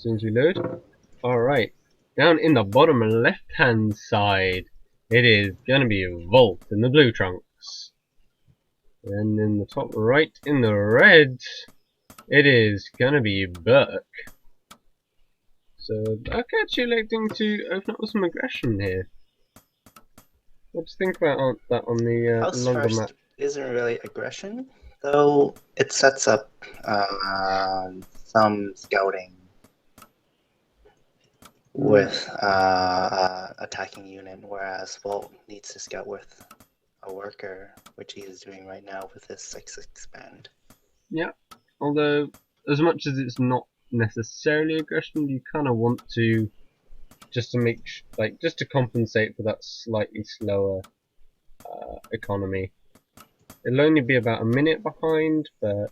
soon as we load. Alright, down in the bottom left hand side, it is going to be VoLt in the blue trunks. And in the top right in the red, it is going to be Berk. So Berk actually electing to open up with some aggression here. What do you think about that on the House longer map? first isn't really aggression, though it sets up some scouting with attacking unit, whereas VoLt needs to scout with a worker, which he is doing right now with his 6 expand. Yeah, although as much as it's not necessarily aggression, you kind of want to just to make just to compensate for that slightly slower economy. It'll only be about a minute behind, but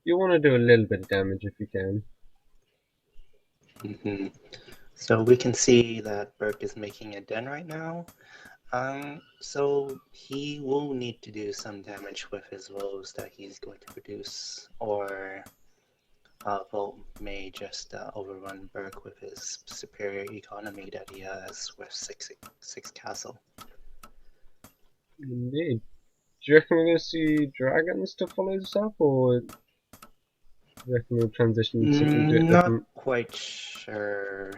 you want to do a little bit of damage if you can. So we can see that Berk is making a den right now. So he will need to do some damage with his wolves that he's going to produce, or VoLt may just overrun Berk with his superior economy that he has with six castle. Indeed. Do you reckon we're going to see dragons to follow this up, or do you reckon we'll transition to something a bit different? Not quite sure,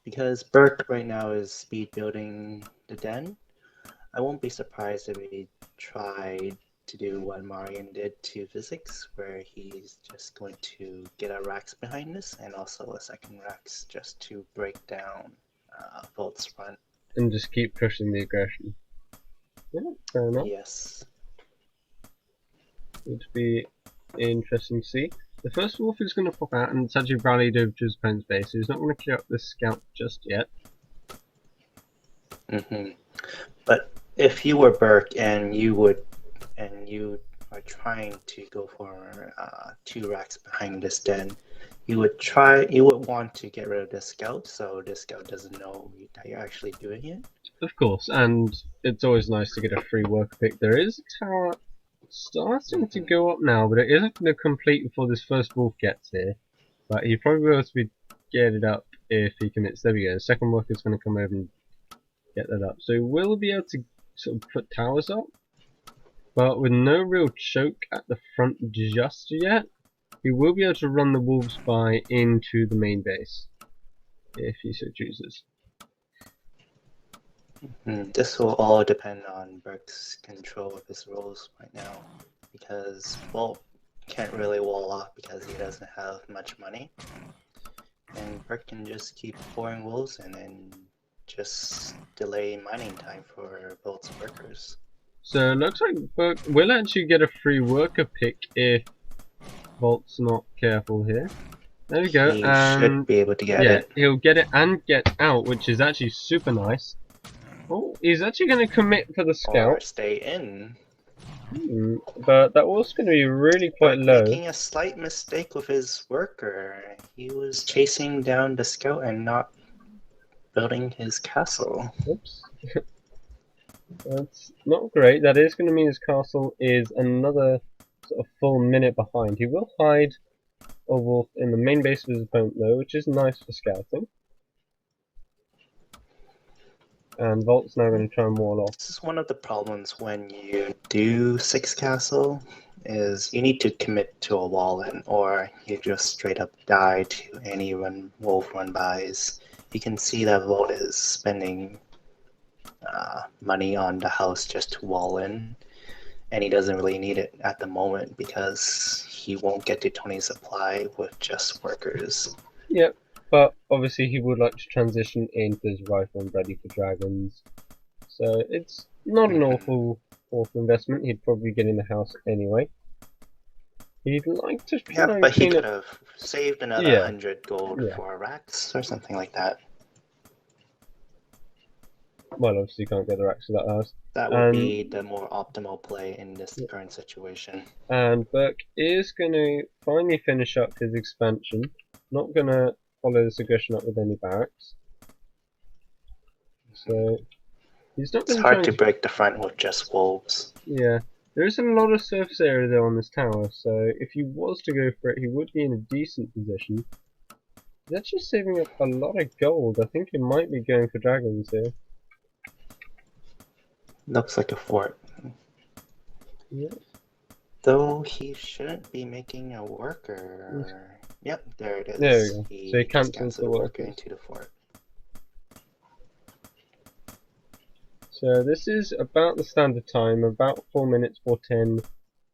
because Berk right now is speed building the den. I won't be surprised if he tried to do what Marian did to physics, where he's just going to get a Rax behind this, and also a second Rax just to break down VoLt's front. And just keep pushing the aggression. Yeah, fair enough. Yes. It would be interesting to see. The first wolf is going to pop out, and it's actually rallied over to his opponent's base, so he's not going to clear up this scout just yet. But if you were Berk and you are trying to go for 2 racks behind this den, you would want to get rid of this scout, so this scout doesn't know that you're actually doing it. Of course, and it's always nice to get a free worker pick. There is a tower starting to go up now, but it isn't going to complete before this first wolf gets here. But he probably will be get it up if he commits. There we go. The second worker is going to come over and get that up. So we'll be able to sort of put towers up, but with no real choke at the front just yet. He will be able to run the wolves by into the main base if he so chooses. This will all depend on Berk's control of his rolls right now, because VoLt can't really wall off because he doesn't have much money, and Berk can just keep pouring wolves in and just delay mining time for VoLt's workers. So it looks like Berk will actually get a free worker pick if VoLt's not careful here. There we go. He and should be able to get it. He'll get it and get out, which is actually super nice. Oh, he's actually going to commit for the scout. Or stay in. But that was going to be really quite low. Making a slight mistake with his worker. He was chasing down the scout and not building his castle. Oops. That's not great. That is going to mean his castle is another sort of full minute behind. He will hide a wolf in the main base of his opponent though, which is nice for scouting. And VoLt's now going to try and wall off. This is one of the problems when you do 6 castle, is you need to commit to a wall in, or you just straight up die to any wolf run bys. You can see that VoLt is spending money on the house just to wall in, and he doesn't really need it at the moment because he won't get to Tony's supply with just workers. Yep. But obviously he would like to transition into his rifle and ready for dragons. So it's not an awful investment. He'd probably get in the house anyway. He'd like to try and but he could have saved another 100 gold for a Rax or something like that. Well, obviously you can't get the Rax for that house. That would be the more optimal play in this current situation. And Berk is going to finally finish up his expansion. Not going to follow this aggression up with any barracks. So he's not. It's hard to break the front with just wolves. Yeah, there isn't a lot of surface area though on this tower, so if he was to go for it, he would be in a decent position. He's actually saving up a lot of gold. I think he might be going for dragons here. Looks like a fort. Yeah. Though he shouldn't be making a worker. Yep, there it is. There we go. He So he just cancels canceled the the worker workers. into the fort. So this is about the standard time, about 4 minutes for 10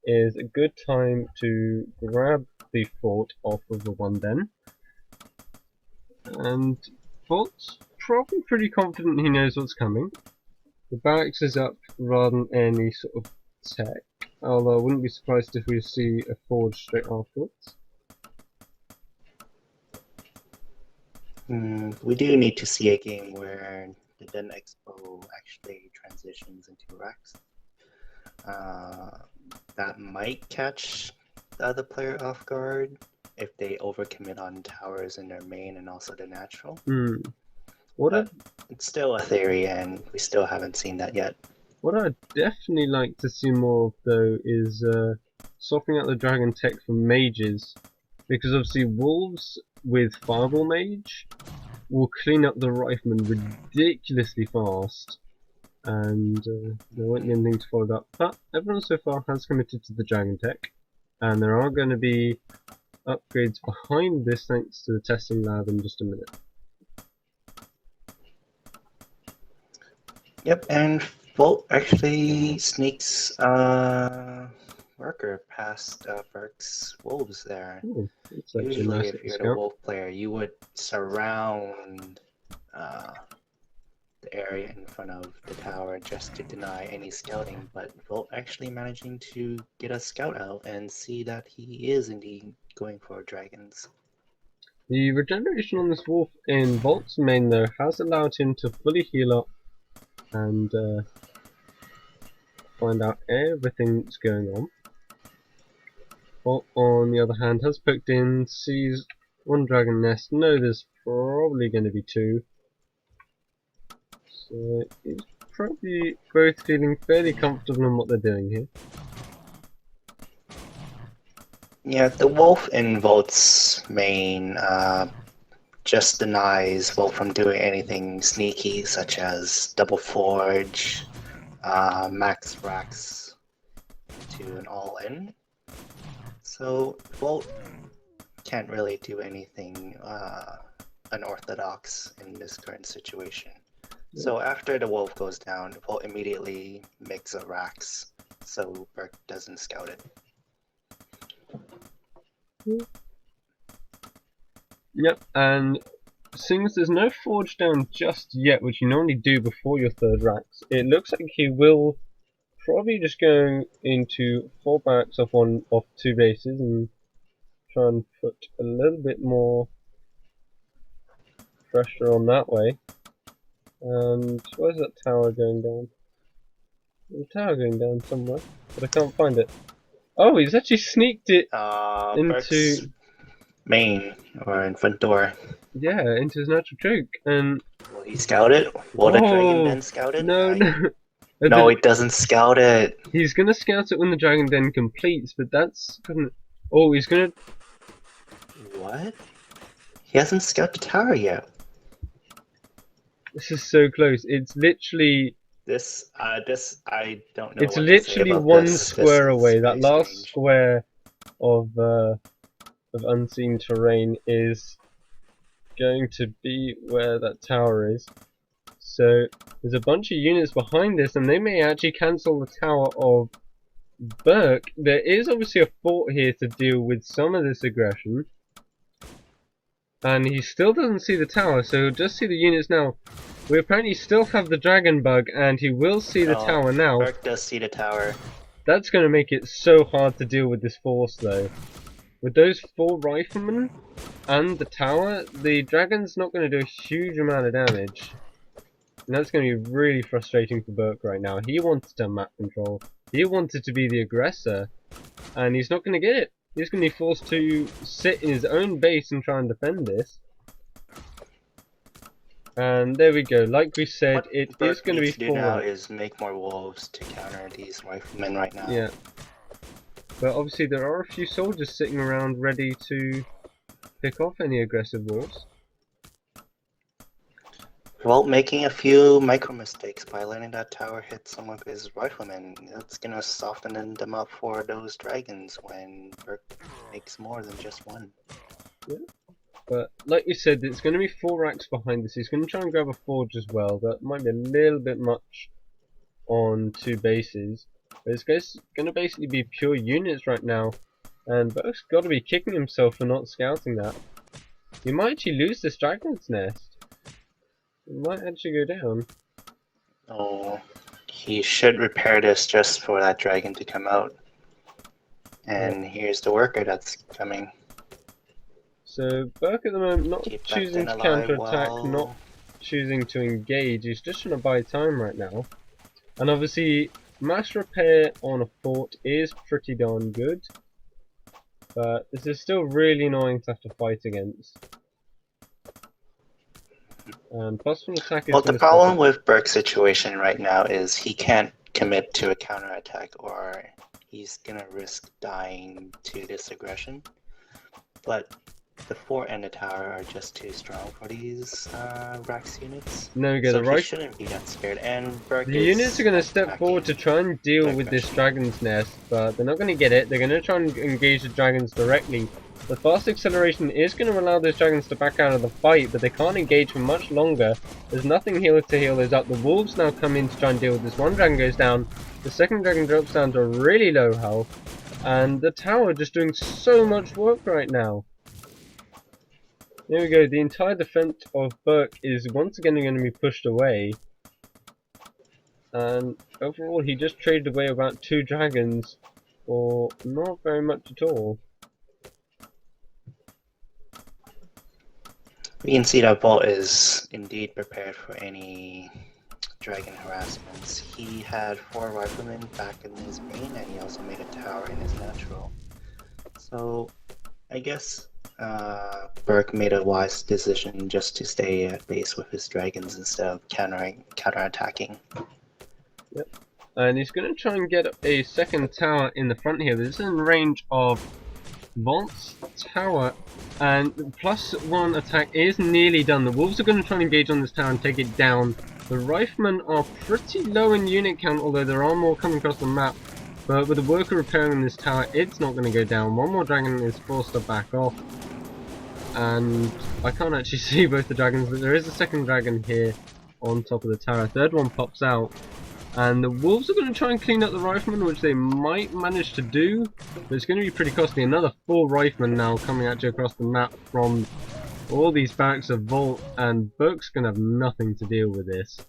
is a good time to grab the fort off of the one den. And VoLt's probably pretty confident he knows what's coming. The barracks is up rather than any sort of tech, although I wouldn't be surprised if we see a forge straight afterwards. We do need to see a game where the Den Expo actually transitions into racks. That might catch the other player off guard if they overcommit on towers in their main and also the natural. But it's still a theory, and we still haven't seen that yet. What I'd definitely like to see more of, though, is swapping out the dragon tech for mages, because obviously wolves with fireball mage will clean up the riflemen ridiculously fast, and there won't be anything to follow that. But everyone so far has committed to the dragon tech, and there are going to be upgrades behind this thanks to the testing lab in just a minute. Yep, and VoLt actually sneaks worker past Berk's wolves there. Ooh, Usually, nice if you're the wolf player, you would surround the area in front of the tower just to deny any scouting, but VoLt actually managing to get a scout out and see that he is indeed going for dragons. The regeneration on this wolf in VoLt's main, though, has allowed him to fully heal up and find out everything that's going on. VoLt, on the other hand, has poked in, sees one dragon nest. No, there's probably going to be two. So he's probably both feeling fairly comfortable in what they're doing here. Yeah, the wolf in VoLt's main just denies VoLt from doing anything sneaky, such as double forge, max racks to an all-in. So VoLt can't really do anything unorthodox in this current situation. So after the wolf goes down, VoLt immediately makes a racks, so Berk doesn't scout it. Yep, and seeing as there's no forge down just yet, which you normally do before your third racks, it looks like he will probably just go into 4 barracks off 2 bases and try and put a little bit more pressure on that way. And where's that tower going down? There's a tower going down somewhere, but I can't find it. Oh, he's actually sneaked it into Berk's main or in front door. Yeah, into his natural choke. And will he scout it? Will the dragon den scout it? No, no. No, he doesn't scout it. He's gonna scout it when the dragon den completes, but that's gonna. Oh, he's gonna. What? He hasn't scouted the tower yet. This is so close. It's literally. This I don't know. It's literally one square away. That last square of unseen terrain is going to be where that tower is. So there's a bunch of units behind this, and they may actually cancel the tower of Berk. There is obviously a fort here to deal with some of this aggression, and he still doesn't see the tower, so he'll just see the units now. We apparently still have the dragon bug, and he will see the tower now. Berk does see the tower. That's going to make it so hard to deal with this force, though. With those 4 riflemen and the tower, the dragon's not going to do a huge amount of damage. And that's going to be really frustrating for Berk right now. He wanted to map control. He wanted to be the aggressor. And he's not going to get it. He's going to be forced to sit in his own base and try and defend this. And there we go. Like we said, what it Berk is going to be needs to do now is make more wolves to counter these riflemen right now. Yeah. But obviously there are a few soldiers sitting around ready to pick off any aggressive wolves. VoLt making a few micro mistakes by letting that tower hit some of his riflemen. That's gonna soften them up for those dragons when Berk makes more than just one. Yeah. But like you said, it's going to be 4 racks behind this. He's going to try and grab a forge as well. That might be a little bit much on 2 bases. But it's going to basically be pure units right now. And Berk's got to be kicking himself for not scouting that. He might actually lose this dragon's nest. It might actually go down. Oh, he should repair this just for that dragon to come out. And here's the worker that's coming. So Berk at the moment not Keep choosing to alive counter-attack, while... not choosing to engage. He's just trying to buy time right now. And obviously, mass repair on a fort is pretty darn good. But this is still really annoying to have to fight against. And +1 attack is Well, the problem with Berk's situation right now is he can't commit to a counterattack or he's gonna risk dying to this aggression. But the fort and the tower are just too strong for these Rax units. No, go so the right. He shouldn't be that scared. And Berk The units are going to step forward to try and deal with this dragon's nest, but they're not going to get it. They're going to try and engage the dragons directly. The fast acceleration is going to allow those dragons to back out of the fight, but they can't engage for much longer. There's nothing here to heal those up. The wolves now come in to try and deal with this. One dragon goes down. The second dragon drops down to really low health. And the tower just doing so much work right now. There we go, the entire defense of Berk is once again going to be pushed away. And overall he just traded away about 2 dragons for not very much at all. We can see that VoLt is indeed prepared for any dragon harassments. He had 4 riflemen back in his main and he also made a tower in his natural. So I guess Berk made a wise decision just to stay at base with his dragons instead of counterattacking. Yep. And he's going to try and get a second tower in the front here. This is in range of VoLt's tower, and +1 attack is nearly done. The wolves are going to try and engage on this tower and take it down. The riflemen are pretty low in unit count, although there are more coming across the map. But with the worker repairing this tower, it's not going to go down. One more dragon is forced to back off. And I can't actually see both the dragons, but there is a second dragon here on top of the tower. A third one pops out. And the wolves are going to try and clean up the riflemen, which they might manage to do. But it's going to be pretty costly. Another 4 riflemen now coming at you across the map from all these barracks of VoLt. And Berk's going to have nothing to deal with this.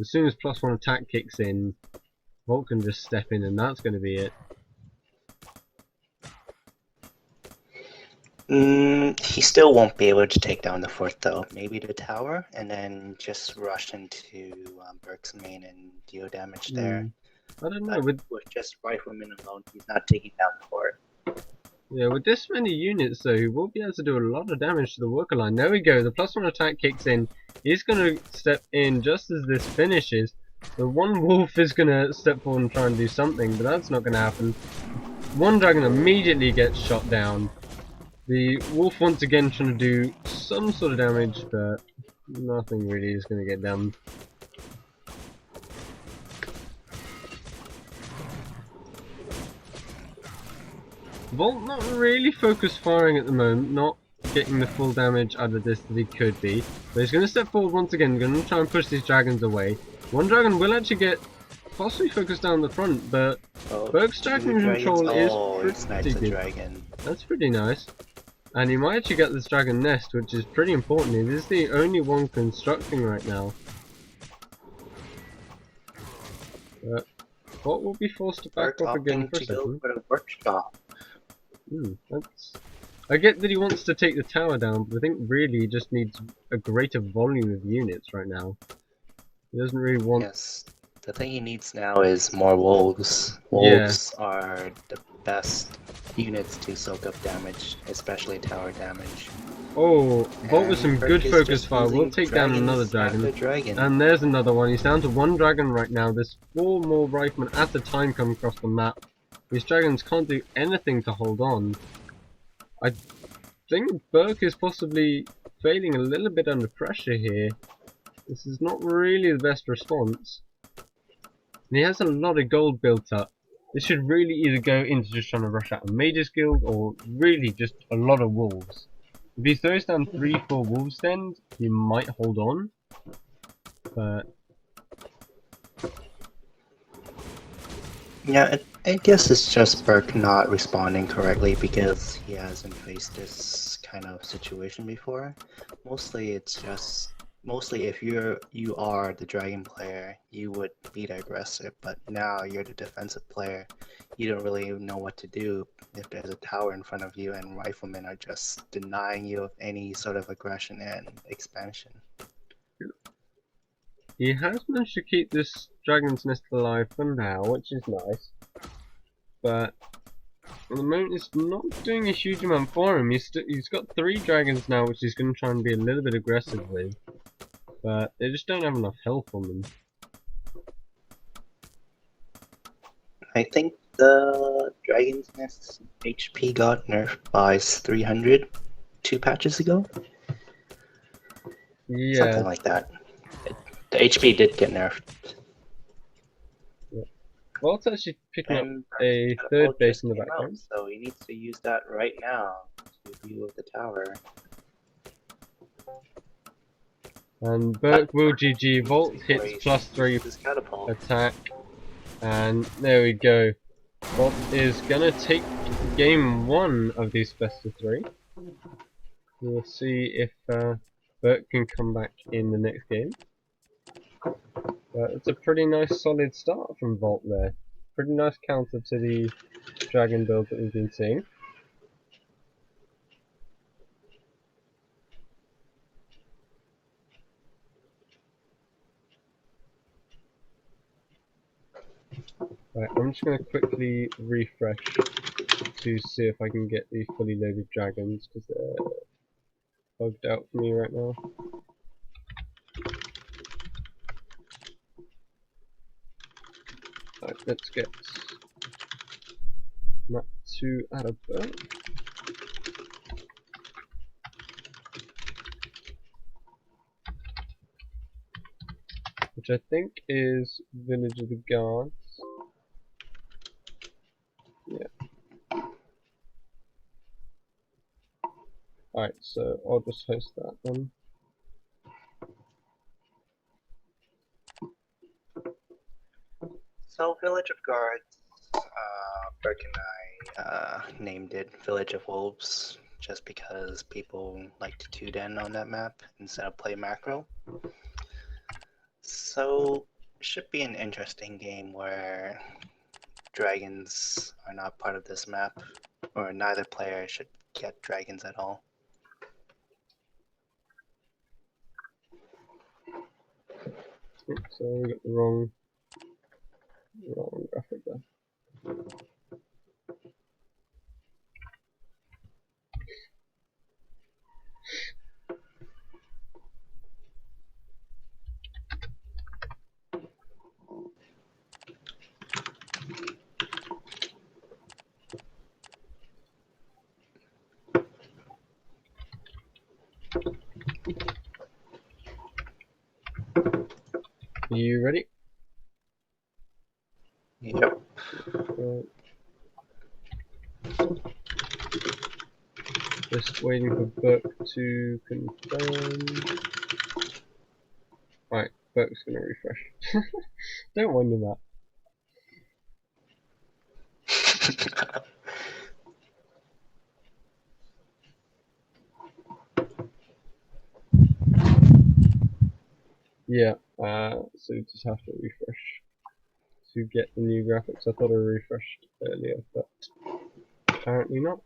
As soon as +1 attack kicks in, VoLt can just step in and that's going to be it. He still won't be able to take down the fort though. Maybe the tower and then just rush into Berk's main and deal damage there. I don't know. With just riflemen alone, he's not taking down the fort. Yeah, with this many units though, he will be able to do a lot of damage to the worker line. There we go, the +1 attack kicks in. He's going to step in just as this finishes. The one wolf is going to step forward and try and do something, but that's not going to happen. One dragon immediately gets shot down. The wolf once again trying to do some sort of damage, but nothing really is going to get done. VoLt not really focused firing at the moment, not getting the full damage out of this that he could be. But he's going to step forward once again, going to try and push these dragons away. One dragon will actually get possibly focused down the front, but Berk's dragon control is pretty good. That's pretty nice. And he might actually get this dragon nest, which is pretty important. It is the only one constructing right now. But VoLt will be forced to back off again for a second. I get that he wants to take the tower down, but I think really he just needs a greater volume of units right now. He doesn't really want... Yes, the thing he needs now is more wolves. Wolves are the best units to soak up damage, especially tower damage. Oh, VoLt with some good focus fire. We'll take down another dragon. And there's another one. He's down to 1 dragon right now. There's 4 more riflemen at the time come across the map. These dragons can't do anything to hold on. I think Berk is possibly failing a little bit under pressure here. This is not really the best response. And he has a lot of gold built up. This should really either go into just trying to rush out a Mage's Guild or really just a lot of wolves. If he throws down 3-4 wolves then, he might hold on. But Yeah, I guess it's just Berk not responding correctly because he hasn't faced this kind of situation before. Mostly if you are the dragon player, you would be the aggressor, but now you're the defensive player. You don't really know what to do if there's a tower in front of you and riflemen are just denying you of any sort of aggression and expansion. he has managed to keep this dragon's nest alive for now, which is nice. But at the moment it's not doing a huge amount for him. He's got 3 dragons now, which he's going to try and be a little bit aggressive with. But they just don't have enough health on them. I think the Dragon's Nest HP got nerfed by 300 2 patches ago. Yeah. Something like that. The HP did get nerfed. Yeah. VoLt's actually picking up And a VoLt 3rd base just in the came background. out, so he needs to use that right now to deal with the tower. And Berk will GG. VoLt Before hits he +3 uses catapult. attack. And there we go. VoLt is gonna take game 1 of these best of 3. We'll see if Berk can come back in the next game. But it's a pretty nice solid start from VoLt there. Pretty nice counter to the dragon build that we've been seeing. Right, I'm just going to quickly refresh to see if I can get the fully loaded dragons, because they're bugged out for me right now. Right, let's get map 2 out of Berk. Which I think is Village of the Guards. Yeah. Alright, so I'll just host that one. So Village of Guards, Berk and I named it Village of Wolves just because people like to 2-den on that map instead of play macro. So it should be an interesting game where dragons are not part of this map, or neither player should get dragons at all. Oops, so we got the wrong graphic there. You ready? Yep. Just waiting for Berk to confirm. Right, Berk's gonna refresh. Don't wonder that. Yeah, so you just have to refresh to get the new graphics. I thought I refreshed earlier, but apparently not.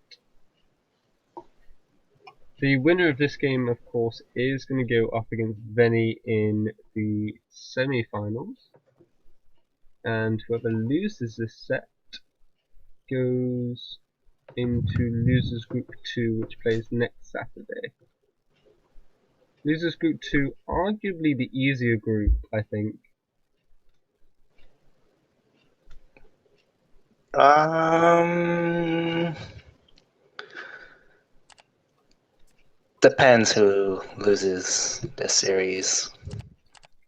The winner of this game, of course, is going to go up against Veni in the semi-finals, and whoever loses this set goes into Losers Group 2, which plays next Saturday. Losers Group 2, arguably the easier group, I think. Depends who loses this series.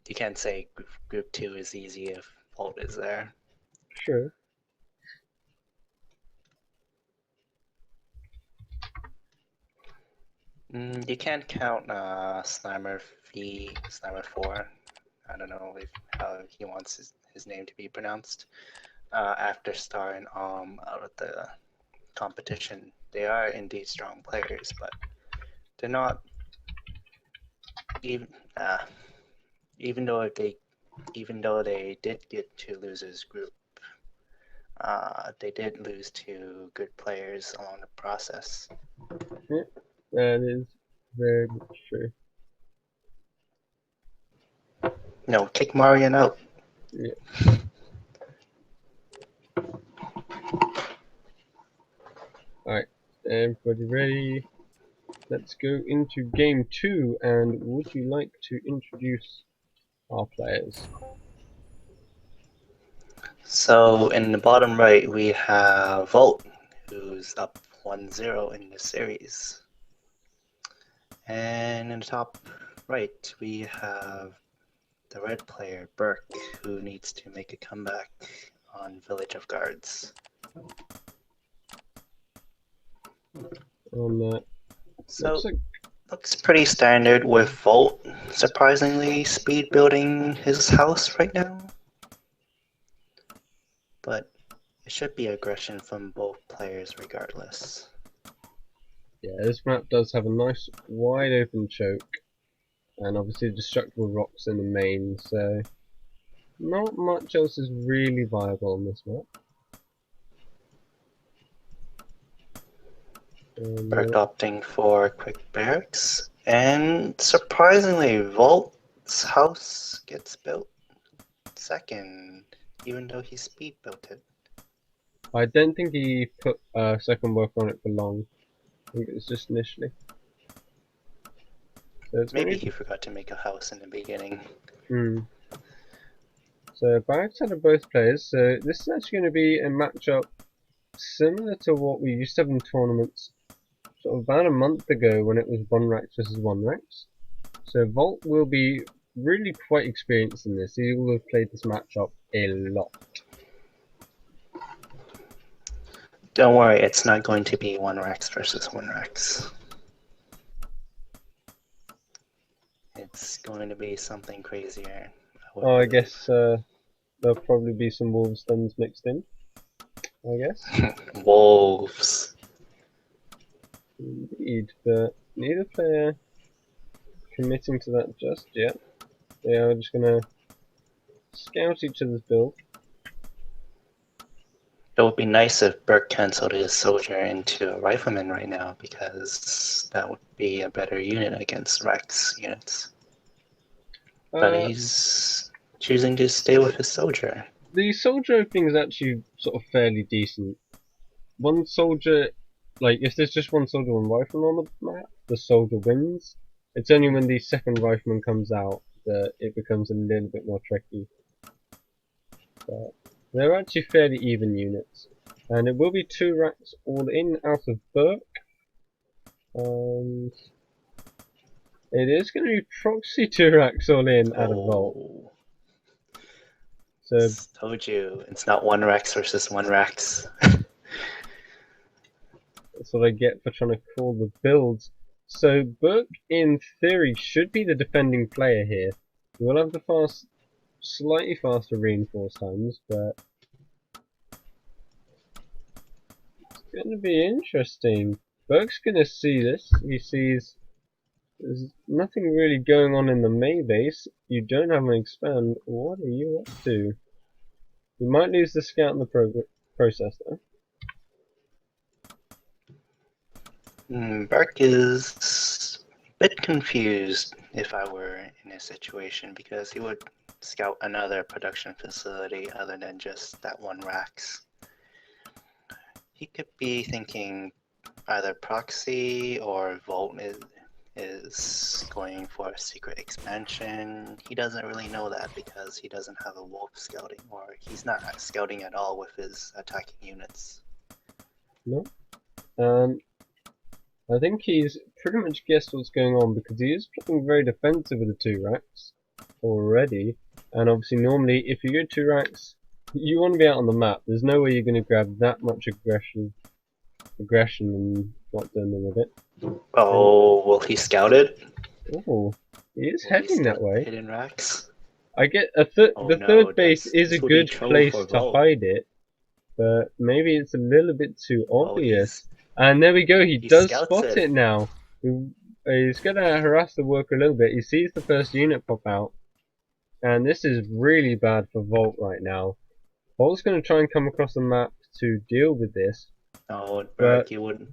You can't say group 2 is easy if VoLt is there. Sure. You can't count Slimer 4. I don't know how he wants his name to be pronounced. After Star and out of the competition, they are indeed strong players, but they're not even though they did get to losers group, they did lose to good players along the process. Yeah, that is very much true. No, kick Marion out. Yeah. Alright, everybody ready? Let's go into game 2, and would you like to introduce our players? So in the bottom right, we have VoLt, who's up 1-0 in the series. And in the top right, we have the red player, Berk, who needs to make a comeback on Village of Guards. So looks pretty standard with VoLt surprisingly speed building his house right now. But it should be aggression from both players regardless. Yeah, this map does have a nice wide open choke, and obviously destructible rocks in the main, so not much else is really viable on this map. Berk opting for quick barracks, and surprisingly, VoLt's house gets built second, even though he speed built it. I don't think he put second work on it for long. I think it was just initially. So maybe he forgot to make a house in the beginning. So barracks out of both players, so this is actually going to be a matchup similar to what we used to have in tournaments sort of about a month ago when it was 1-Rex versus 1-Rex. So VoLt will be really quite experienced in this. He will have played this matchup a lot. Don't worry, it's not going to be 1-Rex versus 1-Rex. It's going to be something crazier. I guess there'll probably be some Wolves stuns mixed in. I guess. Wolves. Indeed, but neither player committing to that just yet. They are just gonna scout each other's build. It would be nice if Berk cancelled his soldier into a rifleman right now, because that would be a better unit against Rex units. But he's choosing to stay with his soldier. The soldier opening is actually sort of fairly decent. One soldier, like if there's just one soldier and rifleman on the map, the soldier wins. It's only when the second rifleman comes out that it becomes a little bit more tricky. But they're actually fairly even units. And it will be 2 racks all in out of Berk. And it is going to be proxy 2 racks all in out of VoLt. So told you, it's not 1-Rex versus 1-Rex. That's what I get for trying to call the builds. So Berk, in theory, should be the defending player here. We will have the slightly faster reinforce times, but it's going to be interesting. Berk's going to see this. He sees there's nothing really going on in the main base. You don't have an expand. What are you up to? You might lose the scout in the process, though. Berk is a bit confused if I were in his situation, because he would scout another production facility other than just that 1-Rex. He could be thinking either proxy or VoLt is going for a secret expansion. He doesn't really know that because he doesn't have a wolf scouting, or he's not scouting at all with his attacking units. No. I think he's pretty much guessed what's going on because he is playing very defensive with the 2 racks already. And obviously normally if you go 2 racks, you want to be out on the map. There's no way you're going to grab that much aggression and not do anything with it. Oh, will he scout it? Oh, he is Will he heading that scout way. hidden racks? I get Oh the no, third base is this a would be good trouble place for to VoLt. hide it, but maybe it's a little bit too Oh, obvious. And there we go, he does scouts spot it now. He's gonna harass the worker a little bit. He sees the first unit pop out, and this is really bad for VoLt right now. VoLt's gonna try and come across the map to deal with this. No, but Berk, you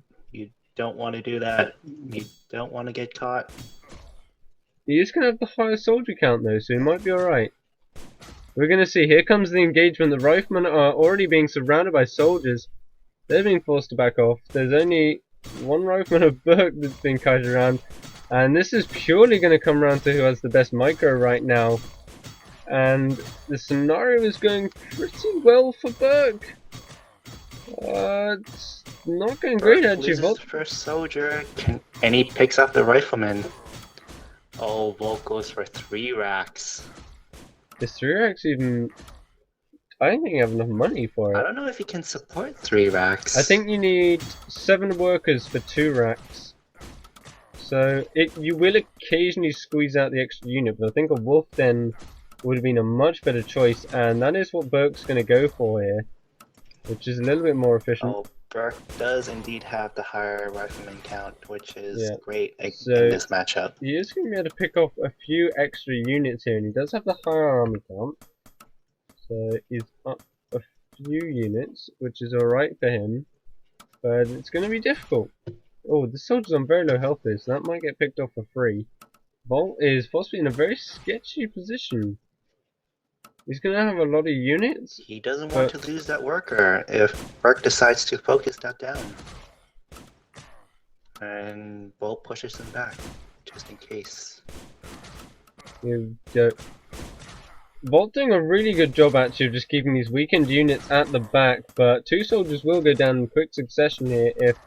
don't want to do that. You don't want to get caught. he is gonna have the higher soldier count though, so he might be alright. We're gonna see, here comes the engagement. The riflemen are already being surrounded by soldiers. They're being forced to back off. There's only one rifleman of Berk that's being kited around. And this is purely going to come around to who has the best micro right now. And the scenario is going pretty well for Berk. It's not going great actually. Loses the first soldier, and he picks up the rifleman. Oh, VoLt goes for 3 racks. Is 3 racks even... I don't think you have enough money for it. I don't know if he can support 3 racks. I think you need 7 workers for 2 racks. So you will occasionally squeeze out the extra unit, but I think a wolf den would have been a much better choice, and that is what Berk's going to go for here, which is a little bit more efficient. Oh, Berk does indeed have the higher rifleman count, which is great in So this matchup. He is going to be able to pick off a few extra units here, and he does have the higher army count. So he's up a few units, which is alright for him, but it's going to be difficult. Oh, the soldier's on very low health here, so that might get picked off for free. VoLt is possibly in a very sketchy position. He's going to have a lot of units. He doesn't want to lose that worker if Berk decides to focus that down. And VoLt pushes him back, just in case. VoLt doing a really good job actually of just keeping these weakened units at the back, but 2 soldiers will go down in quick succession here if...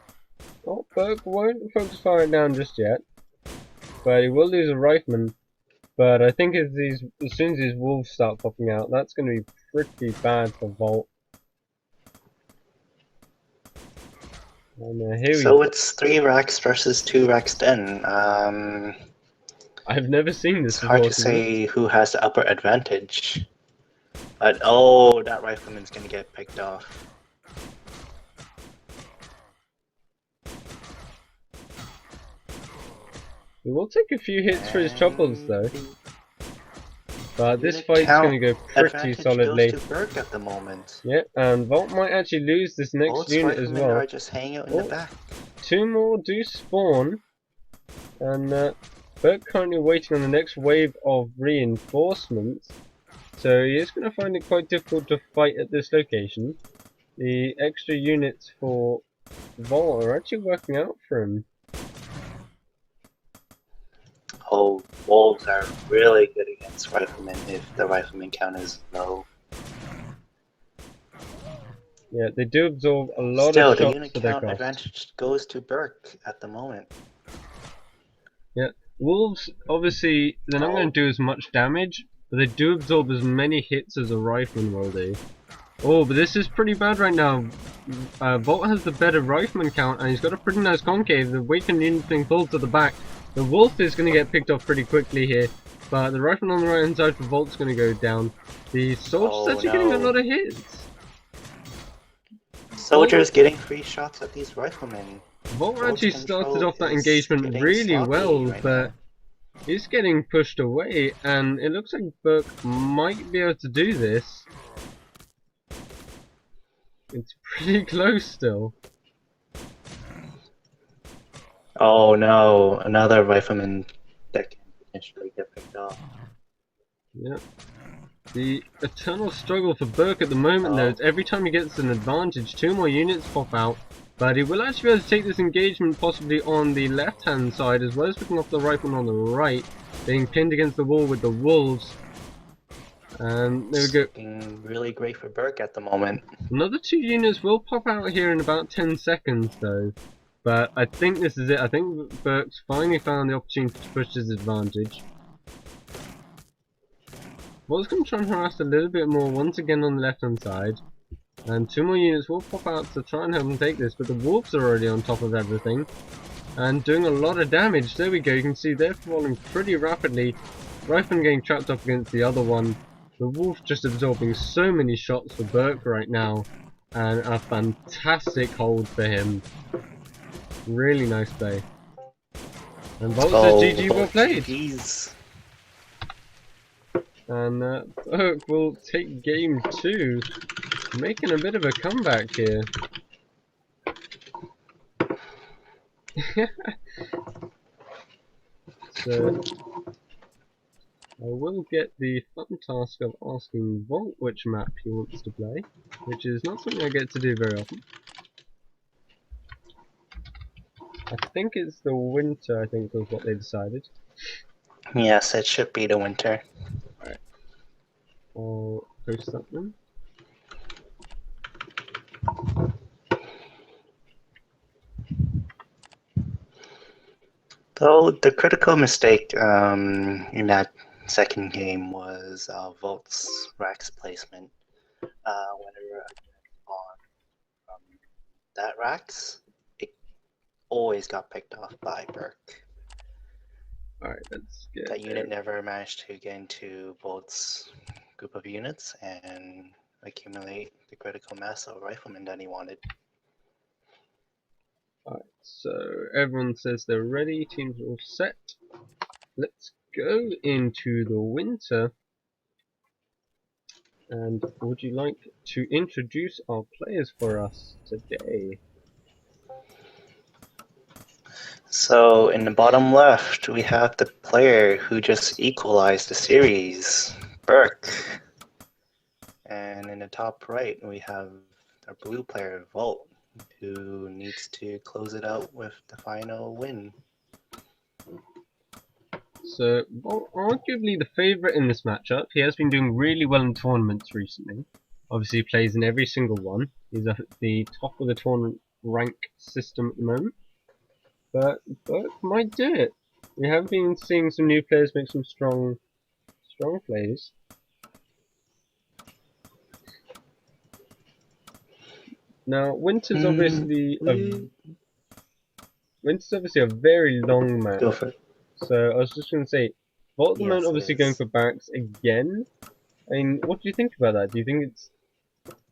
Oh, Berk won't focus firing down just yet, but he will lose a rifleman. But I think as soon as these wolves start popping out, that's going to be pretty bad for VoLt. And so it's 3 racks versus 2 racks den. I've never seen this before. It's hard to say who has the upper advantage. But oh, that rifleman's gonna get picked off. He will take a few hits for his choppers though. But this fight's going to go pretty solidly. Goes to Berk at the moment. Yep, and VoLt might actually lose this next unit as well. Are just hanging out in the back. 2 more do spawn, and Berk currently waiting on the next wave of reinforcements. So he is going to find it quite difficult to fight at this location. The extra units for VoLt are actually working out for him. Oh, wolves are really good against riflemen if the rifleman count is low. Yeah, they do absorb a lot Still, of shots the unit for their count cost. advantage goes to Berk at the moment. Yeah, wolves obviously they're not going to do as much damage, but they do absorb as many hits as a rifleman will do. Oh, but this is pretty bad right now. VoLt has the better rifleman count, and he's got a pretty nice concave. The weakened unit being pulled to the back. The wolf is going to get picked off pretty quickly here, but the rifleman on the right hand side for VoLt's going to go down. The soldier's actually getting a lot of hits. Soldiers getting free shots at these riflemen. VoLt actually started off that engagement really well, but he's getting pushed away, and it looks like Berk might be able to do this. It's pretty close still. Oh no, another rifleman that can potentially get picked off. Yep. The eternal struggle for Berk at the moment though is every time he gets an advantage, 2 more units pop out, but he will actually be able to take this engagement possibly on the left hand side as well as picking off the rifleman on the right, being pinned against the wall with the wolves. And there we go. Looking really great for Berk at the moment. Another 2 units will pop out here in about 10 seconds though. But I think this is it. I think Berk's finally found the opportunity to push his advantage. VoLt's going to try and harass a little bit more once again on the left hand side. And 2 more units will pop out to try and help him take this, but the wolves are already on top of everything. And doing a lot of damage. There we go, you can see they're falling pretty rapidly. Rifleman getting trapped up against the other one. The wolf just absorbing so many shots for Berk right now. And a fantastic hold for him. Really nice play. And VoLt says GG, well played. GG's. And Berk will take game 2. Making a bit of a comeback here. So I will get the fun task of asking VoLt which map he wants to play, which is not something I get to do very often. I think it's the winter, I think was what they decided. Yes, it should be the winter. Alright. I'll post that then. Though the critical mistake in that second game was VoLt's Rax placement. Whenever I spawned from that Rax, it always got picked off by Berk. Alright, let's get that unit never managed to get into VoLt's group of units and accumulate the critical mass of riflemen that he wanted. Alright, so everyone says they're ready, teams are all set. Let's go into the winter. And would you like to introduce our players for us today? So in the bottom left, we have the player who just equalized the series, Berk. And in the top right, we have our blue player, VoLt, who needs to close it out with the final win. So, well, arguably the favourite in this matchup. He has been doing really well in tournaments recently. Obviously, he plays in every single one. He's at the top of the tournament rank system at the moment. But Berk might do it. We have been seeing some new players make some strong plays. Now, Winter's obviously a very long match. Go for it. So I was just going to say, VoLt at the moment Yes, obviously it going is. for backs again. I mean, what do you think about that? Do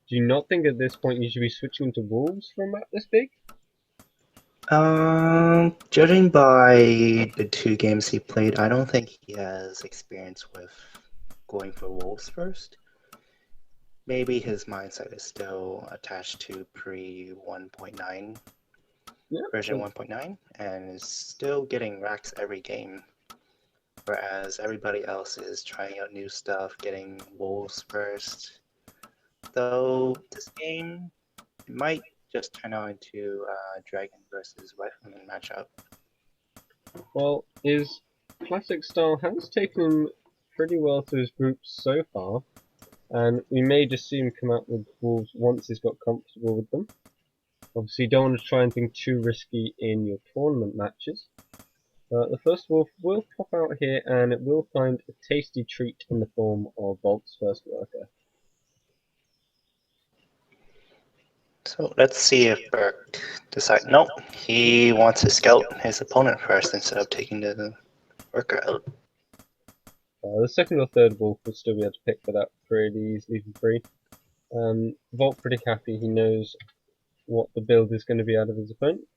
you not think at this point you should be switching to wolves for a map this big? Judging by the 2 games he played, I don't think he has experience with going for wolves first. Maybe his mindset is still attached to pre 1.9, version 1.9, and is still getting racks every game. Whereas everybody else is trying out new stuff, getting wolves first. Though this game, it might just turn out into a dragon versus rifleman matchup. Well, his classic style has taken him pretty well to his groups so far, and we may just see him come out with wolves once he's got comfortable with them. Obviously, you don't want to try anything too risky in your tournament matches. The first wolf will pop out here, and it will find a tasty treat in the form of VoLt's first worker. So let's see if Berk decides. Nope, he wants to scout his opponent first instead of taking the worker out. The second or third wolf will still be able to pick that up pretty easily for free. VoLt pretty happy, he knows what the build is going to be out of his opponent.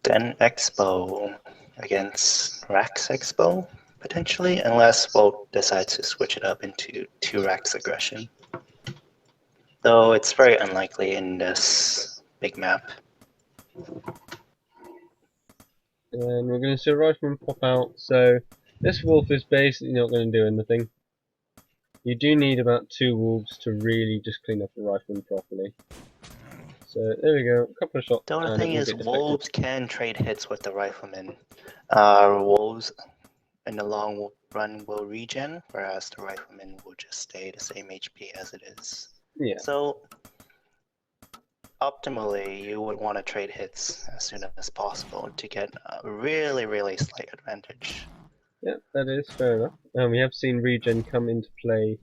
Then Expo against Rax Expo, potentially, unless VoLt decides to switch it up into 2 Rax aggression. Though it's very unlikely in this big map. And we're going to see a rifleman pop out, so this wolf is basically not going to do anything. You do need about 2 wolves to really just clean up the rifleman properly. So there we go, a couple of shots. The only thing is, wolves can trade hits with the rifleman. Wolves in the long run will regen, whereas the rifleman will just stay the same HP as it is. Yeah. So optimally, you would want to trade hits as soon as possible to get a really, really slight advantage. Yeah, that is fair enough. We have seen regen come into play,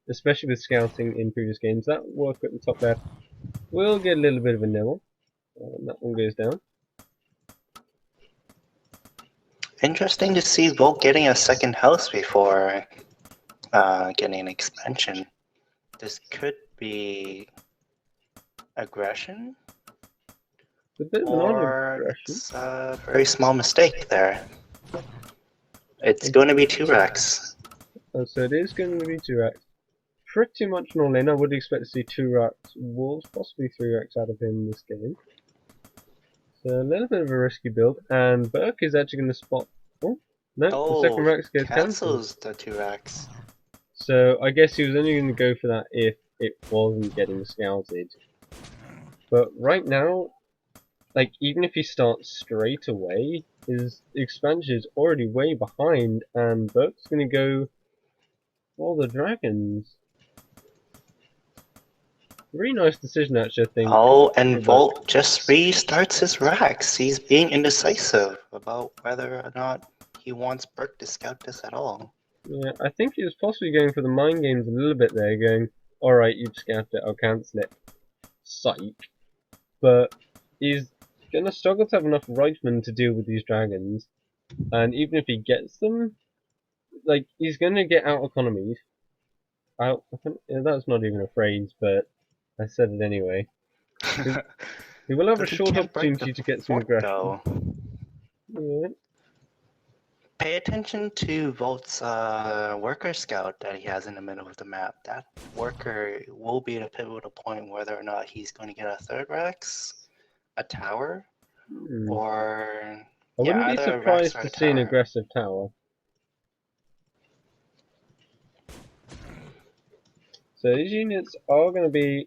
especially with scouting in previous games. That work at the top left will get a little bit of a nibble. That one goes down. Interesting to see VoLt getting a second house before getting an expansion. This could be aggression, It's a bit of an odd or aggression. it's a very small mistake there. It's going to be 2 racks. So it is going to be 2 racks. Pretty much an all-in. I would expect to see 2 racks wolves, possibly 3 racks out of him this game. So a little bit of a risky build, and Berk is actually going to spot. Oh no, the second rack gets cancelled. Cancels the 2 racks. So I guess he was only going to go for that if it wasn't getting scouted. But right now, like even if he starts straight away, his expansion is already way behind, and Berk's going to go for the dragons. Really nice decision, actually, I think. Oh, and VoLt just restarts his racks. He's being indecisive about whether or not he wants Berk to scout this at all. Yeah, I think he was possibly going for the mind games a little bit there, going, alright, you've scouted it, I'll cancel it. Psych. But he's gonna struggle to have enough riflemen to deal with these dragons. And even if he gets them, like, he's gonna get out economied. That's not even a phrase, but I said it anyway. He will have a short opportunity to get some aggression. Yeah. Pay attention to VoLt's worker scout that he has in the middle of the map. That worker will be at a pivotal point whether or not he's going to get a 3rd racks, a tower, or I wouldn't be surprised to see an aggressive tower. So these units are going to be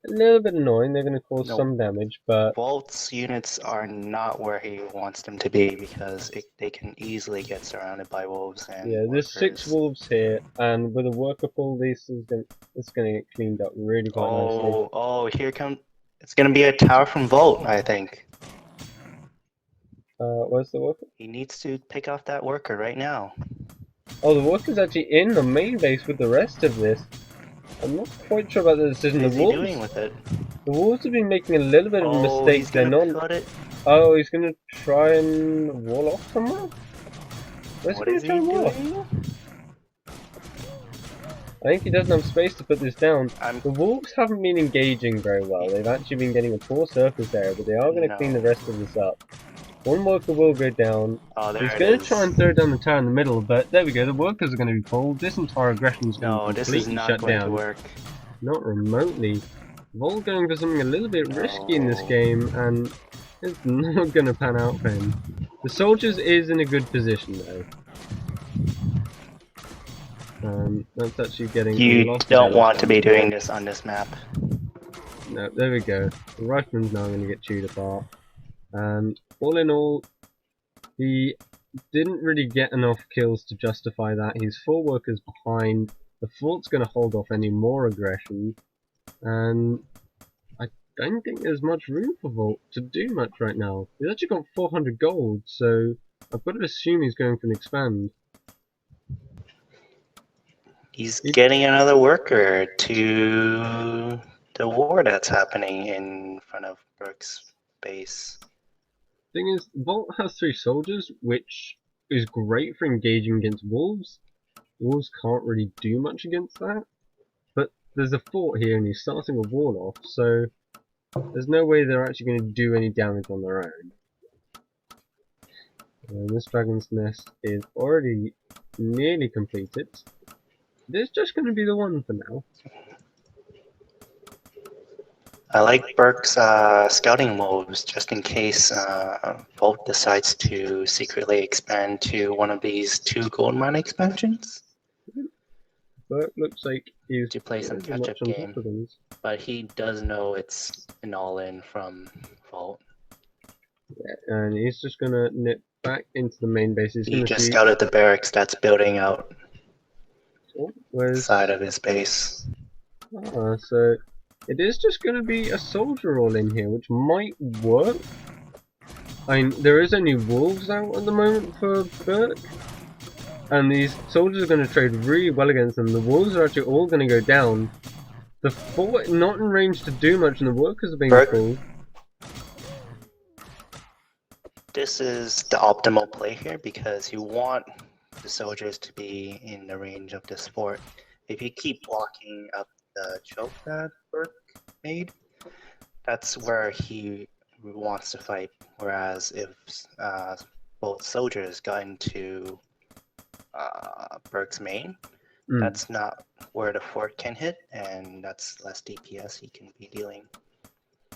a little bit annoying. They're going to cause some damage, but VoLt's units are not where he wants them to be because they can easily get surrounded by wolves and yeah, there's 6 wolves here, and with a worker pull, it's going to get cleaned up really quite nicely. Oh, here comes. It's going to be a tower from VoLt, I think. Where's the worker? He needs to pick off that worker right now. Oh, the worker's actually in the main base with the rest of this. I'm not quite sure about the decision. What is he doing with it? The wolves have been making a little bit of a mistake. He's gonna put it. Oh, he's gonna try and wall off somewhere? What is he doing? I think he doesn't have space to put this down. The wolves haven't been engaging very well. They've actually been getting a poor surface area, but they are going to clean the rest of this up. One worker will go down. He's going to try and throw down the tower in the middle, but there we go. The workers are going to be pulled. This entire aggression is going to completely shut down. Work. Not remotely. VoLt going for something a little bit risky in this game, and it's not going to pan out for him. The soldiers is in a good position though. That's actually getting. You don't want to be doing this on this map. No, there we go. The rifleman's now going to get chewed apart. All in all, he didn't really get enough kills to justify that. He's 4 workers behind. The fort's going to hold off any more aggression, and I don't think there's much room for VoLt to do much right now. He's actually got 400 gold, so I've got to assume he's going for an expand. He's getting another worker to the war that's happening in front of Berk's base. Thing is, VoLt has 3 soldiers, which is great for engaging against wolves. Wolves can't really do much against that. But there's a fort here and he's starting a wall off, so there's no way they're actually going to do any damage on their own. And this dragon's nest is already nearly completed. This is just going to be the one for now. I like Berk's scouting moves just in case VoLt decides to secretly expand to one of these 2 gold mine expansions. Berk looks like he's to play some catch-up game, but he does know it's an all-in from VoLt. Yeah, and he's just going to nip back into the main base. He just scouted the barracks that's building out side of his base. So it is just going to be a soldier all in here, which might work. I mean, there is only wolves out at the moment for Berk, and these soldiers are going to trade really well against them. The wolves are actually all going to go down. The fort not in range to do much, and the workers are being Berk. pulled. This is the optimal play here because you want the soldiers to be in the range of this fort. If you keep blocking up the choke that Berk made, that's where he wants to fight. Whereas if both soldiers got into Berk's main, that's not where the fort can hit, and that's less DPS he can be dealing.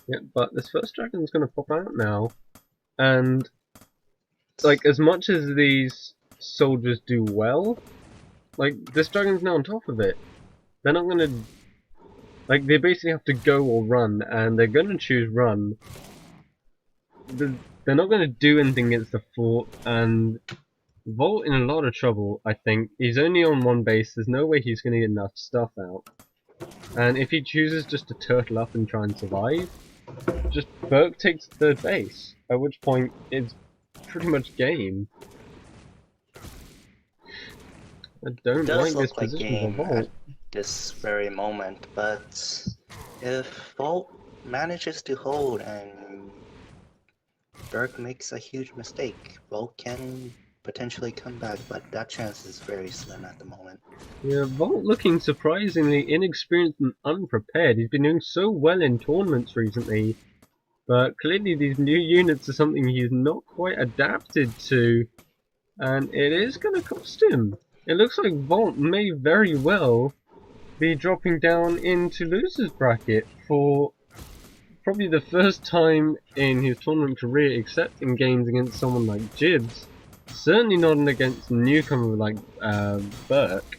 Yeah, but this first dragon's going to pop out now, and like as much as these soldiers do well, like this dragon's now on top of it. They're not going to, like they basically have to go or run, and they're going to choose run. They're not going to do anything against the fort, and VoLt in a lot of trouble, I think. He's only on one base, there's no way he's going to get enough stuff out. And if he chooses just to turtle up and try and survive, just Berk takes third base, at which point it's pretty much game. I don't like this position for VoLt. At this very moment, but if VoLt manages to hold and Berk makes a huge mistake, VoLt can potentially come back, but that chance is very slim at the moment. Yeah, VoLt looking surprisingly inexperienced and unprepared. He's been doing so well in tournaments recently, but clearly these new units are something he's not quite adapted to, and it is going to cost him. It looks like VoLt may very well be dropping down into losers bracket for probably the first time in his tournament career, except in games against someone like Jibs. Certainly not against a newcomer like Berk.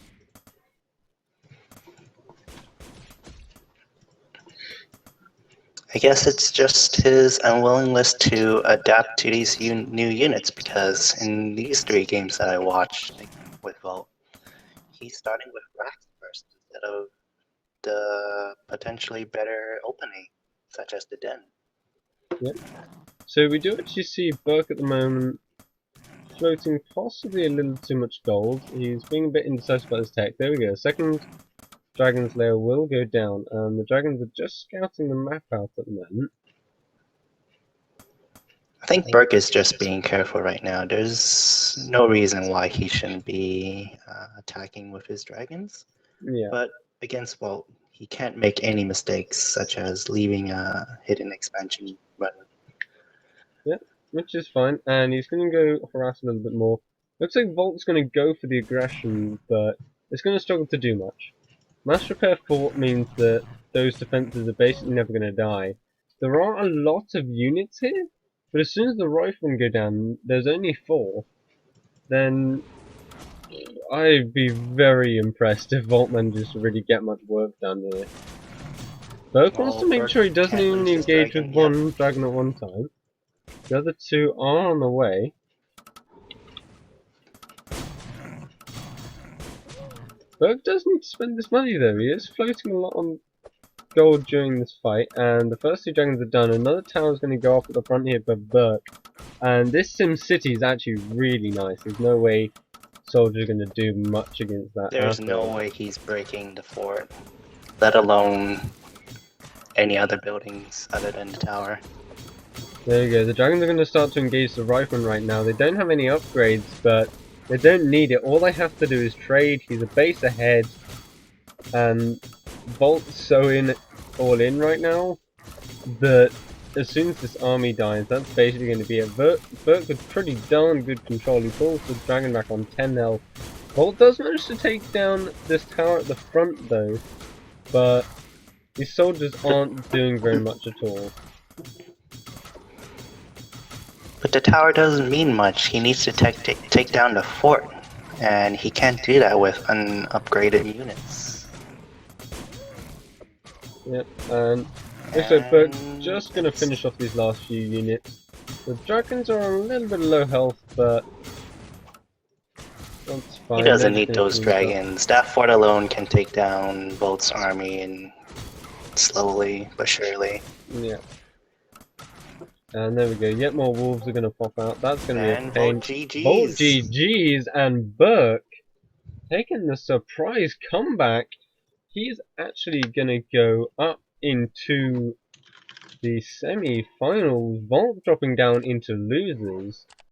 I guess it's just his unwillingness to adapt to these new units, because in these 3 games that I watched with VoLt, he's starting with racks first instead of the potentially better opening, such as the Den. Yep. So we do actually see Berk at the moment floating possibly a little too much gold. He's being a bit indecisive about his tech. There we go. Second Dragon's Lair will go down, and the dragons are just scouting the map out at the moment. I think Berk is just being careful right now. There's no reason why he shouldn't be attacking with his dragons. Yeah. But against VoLt, he can't make any mistakes, such as leaving a hidden expansion button. Yep, which is fine, and he's going to go harass a little bit more. Looks like VoLt's going to go for the aggression, but it's going to struggle to do much. Mass Repair Fort means that those defenses are basically never going to die. There are a lot of units here, but as soon as the riflemen go down, there's only 4. Then I'd be very impressed if VoLt manages to really get much work done here. Berk wants to make sure he doesn't even engage with one dragon at one time. The other 2 are on the way. Berk does need to spend this money though. He is floating a lot on gold during this fight, and the first 2 dragons are done. Another tower is going to go up at the front here for Berk, and this Sim City is actually really nice. There's no way soldiers are going to do much against that. There's no way he's breaking the fort, let alone any other buildings other than the tower. There you go. The dragons are going to start to engage the riflemen right now. They don't have any upgrades, but they don't need it. All they have to do is trade. He's a base ahead, and VoLt's so all in right now that as soon as this army dies, that's basically going to be it. Berk with pretty darn good control. He pulls the dragon back on 10 health. VoLt does manage to take down this tower at the front though, but these soldiers aren't doing very much at all. But the tower doesn't mean much. He needs to take down the fort, and he can't do that with unupgraded units. Yep, and looks like Berk's just going to finish off these last few units. The dragons are a little bit low health, but that's fine. He doesn't need those dragons. That fort alone can take down VoLt's army in slowly but surely. Yeah. And there we go. Yet more wolves are going to pop out. That's going to be a And pain. VoLt VoLt GG's. GG's and Berk taking the surprise comeback. He's actually going to go up into the semi-finals. VoLt dropping down into losers.